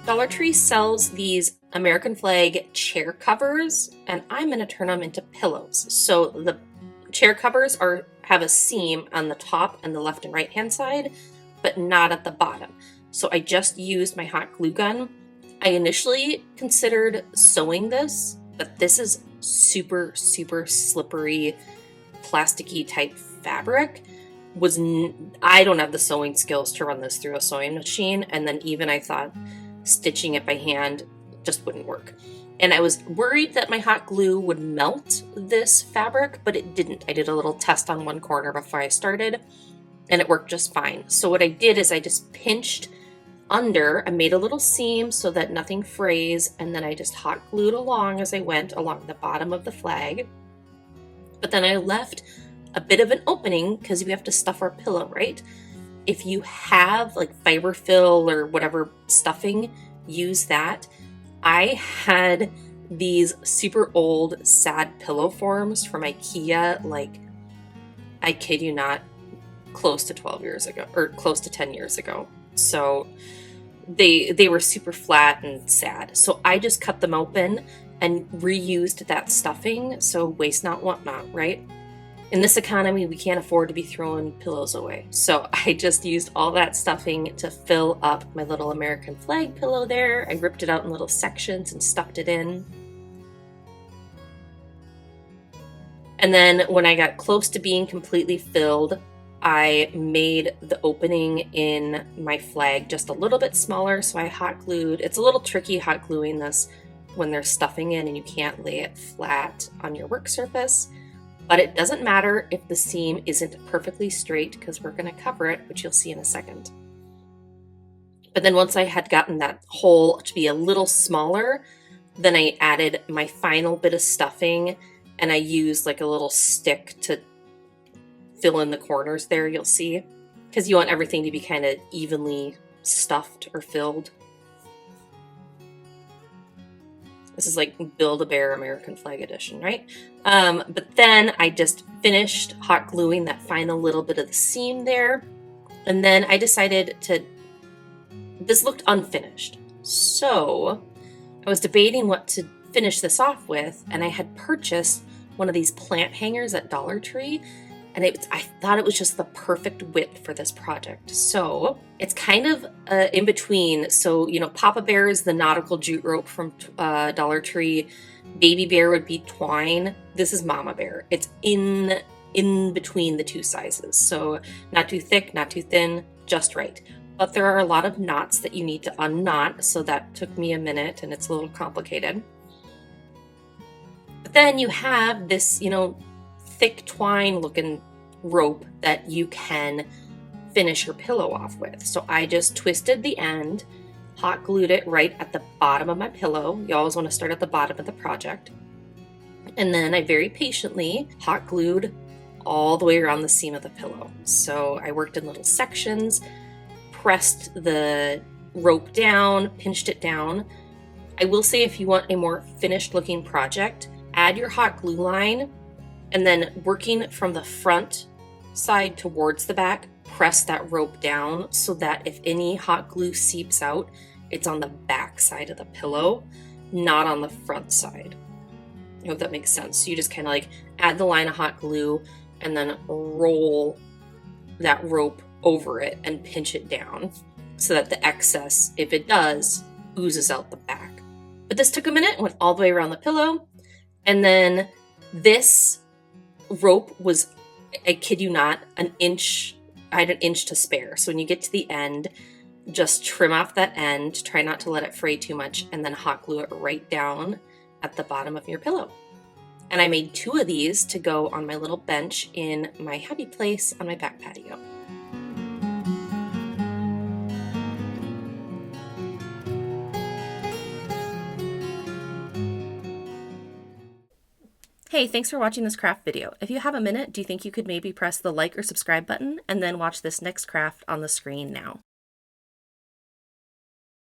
Dollar Tree sells these American flag chair covers, and I'm going to turn them into pillows. So the chair covers have a seam on the top and the left and right hand side, but not at the bottom. So I just used my hot glue gun. I initially considered sewing this, but this is super, super slippery, plasticky type fabric. I don't have the sewing skills to run this through a sewing machine, and then even I thought stitching it by hand just wouldn't work. And I was worried that my hot glue would melt this fabric, but it didn't. I did a little test on one corner before I started, and it worked just fine. So what I did is I just pinched under, I made a little seam so that nothing frays, and then I just hot glued along as I went along the bottom of the flag. But then I left a bit of an opening because we have to stuff our pillow, right? If you have like fiberfill or whatever stuffing, use that. I had these super old sad pillow forms from IKEA, like, I kid you not, close to 12 years ago or close to 10 years ago. So they were super flat and sad. So I just cut them open and reused that stuffing. So waste not, want not, right? In this economy, we can't afford to be throwing pillows away. So I just used all that stuffing to fill up my little American flag pillow there. I ripped it out in little sections and stuffed it in. And then when I got close to being completely filled, I made the opening in my flag just a little bit smaller. So I hot glued. It's a little tricky hot gluing this when there's stuffing in and you can't lay it flat on your work surface. But it doesn't matter if the seam isn't perfectly straight because we're going to cover it, which you'll see in a second. But then once I had gotten that hole to be a little smaller, then I added my final bit of stuffing, and I used like a little stick to fill in the corners there, you'll see, because you want everything to be kind of evenly stuffed or filled. This is like Build-A-Bear American Flag Edition, right? But then I just finished hot gluing that final little bit of the seam there. And then I decided this looked unfinished. So I was debating what to finish this off with, and I had purchased one of these plant hangers at Dollar Tree, and I thought it was just the perfect width for this project. So it's kind of in between. So, Papa Bear is the nautical jute rope from Dollar Tree. Baby Bear would be twine. This is Mama Bear. It's in between the two sizes. So not too thick, not too thin, just right. But there are a lot of knots that you need to unknot. So that took me a minute, and it's a little complicated. But then you have this, thick twine looking rope that you can finish your pillow off with. So I just twisted the end, hot glued it right at the bottom of my pillow. You always want to start at the bottom of the project. And then I very patiently hot glued all the way around the seam of the pillow. So I worked in little sections, pressed the rope down, pinched it down. I will say, if you want a more finished looking project, add your hot glue line, and then working from the front side towards the back, press that rope down so that if any hot glue seeps out, it's on the back side of the pillow, not on the front side. I hope that makes sense. So you just kind of like add the line of hot glue and then roll that rope over it and pinch it down so that the excess, if it does, oozes out the back. But this took a minute, went all the way around the pillow. And then this rope was, I kid you not, an inch. I had an inch to spare. So when you get to the end, just trim off that end, try not to let it fray too much, and then hot glue it right down at the bottom of your pillow. And I made 2 of these to go on my little bench in my happy place on my back patio. Hey, thanks for watching this craft video. If you have a minute, do you think you could maybe press the like or subscribe button and then watch this next craft on the screen now?